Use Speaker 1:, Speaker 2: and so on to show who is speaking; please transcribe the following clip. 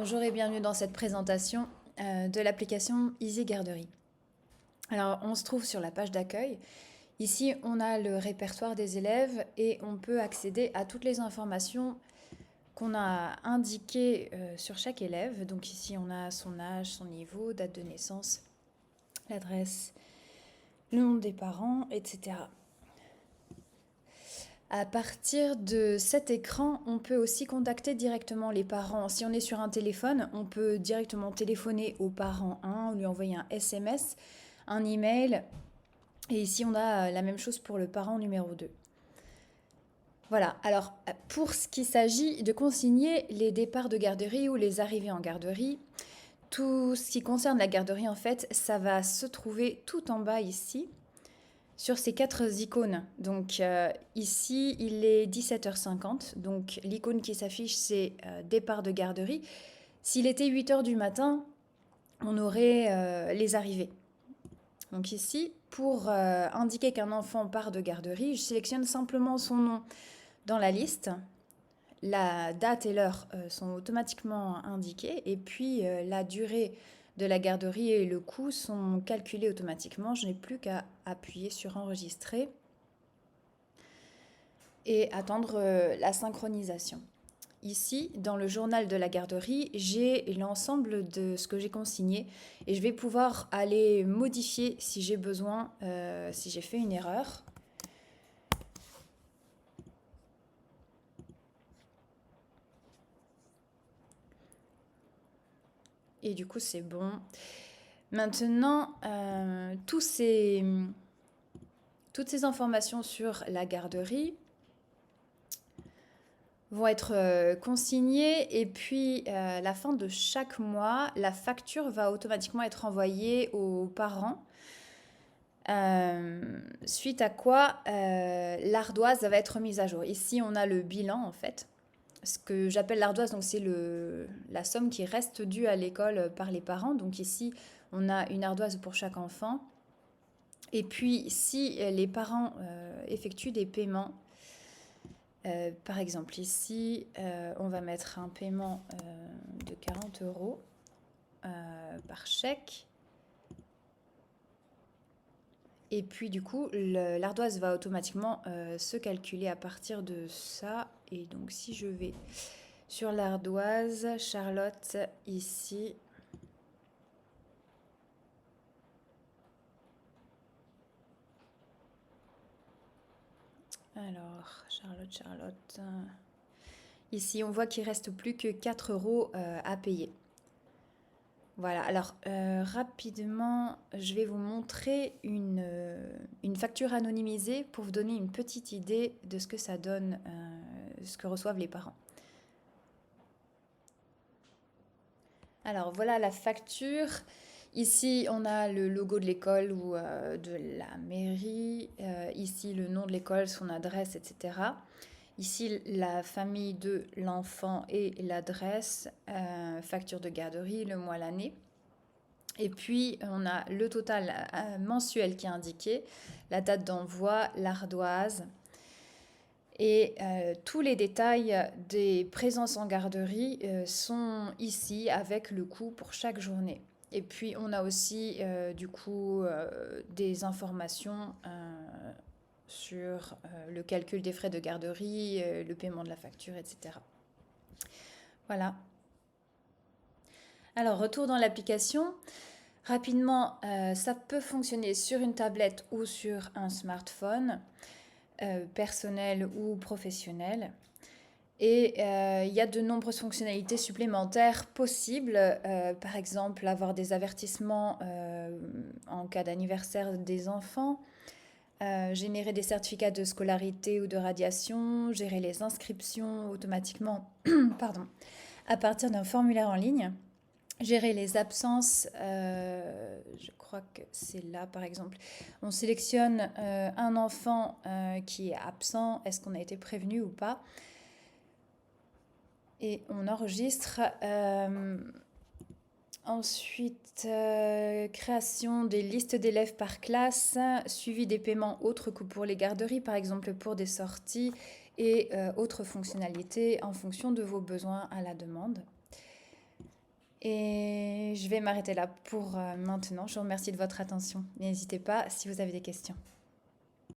Speaker 1: Bonjour et bienvenue dans cette présentation de l'application Easy Garderie. Alors, on se trouve sur la page d'accueil. Ici, on a le répertoire des élèves et on peut accéder à toutes les informations qu'on a indiquées sur chaque élève. Donc ici, on a son âge, son niveau, date de naissance, l'adresse, le nom des parents, etc. À partir de cet écran, on peut aussi contacter directement les parents. Si on est sur un téléphone, on peut directement téléphoner au parent 1, lui envoyer un SMS, un email. Et ici, on a la même chose pour le parent numéro 2. Voilà, alors pour ce qui s'agit de consigner les départs de garderie ou les arrivées en garderie, tout ce qui concerne la garderie, en fait, ça va se trouver tout en bas ici, sur ces 4 icônes. Donc ici, il est 17h50. Donc l'icône qui s'affiche, c'est départ de garderie. S'il était 8h du matin, on aurait les arrivées. Donc ici, pour indiquer qu'un enfant part de garderie, je sélectionne simplement son nom dans la liste. La date et l'heure sont automatiquement indiquées. Et puis la durée de la garderie et le coût sont calculés automatiquement. Je n'ai plus qu'à appuyer sur enregistrer et attendre la synchronisation. Ici, dans le journal de la garderie, j'ai l'ensemble de ce que j'ai consigné et je vais pouvoir aller modifier si j'ai besoin, si j'ai fait une erreur. Et du coup, c'est bon. Maintenant, toutes ces informations sur la garderie vont être consignées et puis à la fin de chaque mois, la facture va automatiquement être envoyée aux parents. Suite à quoi l'ardoise va être mise à jour. Ici, on a le bilan en fait. Ce que j'appelle l'ardoise, donc c'est la somme qui reste due à l'école par les parents. Donc ici, on a une ardoise pour chaque enfant. Et puis, si les parents effectuent des paiements, par exemple ici, on va mettre un paiement de 40 € par chèque. Et puis du coup, l'ardoise va automatiquement se calculer à partir de ça. Et donc si je vais sur l'ardoise, Charlotte, ici. Alors, Charlotte. Ici, on voit qu'il ne reste plus que 4 € à payer. Voilà, alors rapidement, je vais vous montrer une facture anonymisée pour vous donner une petite idée de ce que ça donne, ce que reçoivent les parents. Alors voilà la facture. Ici, on a le logo de l'école ou de la mairie. Ici, le nom de l'école, son adresse, etc. Ici, la famille de l'enfant et l'adresse, facture de garderie, le mois, l'année. Et puis, on a le total mensuel qui est indiqué, la date d'envoi, l'ardoise. Et tous les détails des présences en garderie sont ici avec le coût pour chaque journée. Et puis, on a aussi du coup des informations sur le calcul des frais de garderie, le paiement de la facture, etc. Voilà. Alors, retour dans l'application. Rapidement, ça peut fonctionner sur une tablette ou sur un smartphone, personnel ou professionnel. Et il y a de nombreuses fonctionnalités supplémentaires possibles, par exemple avoir des avertissements en cas d'anniversaire des enfants, générer des certificats de scolarité ou de radiation, gérer les inscriptions automatiquement pardon, à partir d'un formulaire en ligne, gérer les absences, je crois que c'est là par exemple, on sélectionne un enfant qui est absent, est-ce qu'on a été prévenu ou pas, et on enregistre. Ensuite, création des listes d'élèves par classe, suivi des paiements autres que pour les garderies, par exemple pour des sorties et autres fonctionnalités en fonction de vos besoins à la demande. Et je vais m'arrêter là pour maintenant. Je vous remercie de votre attention. N'hésitez pas si vous avez des questions.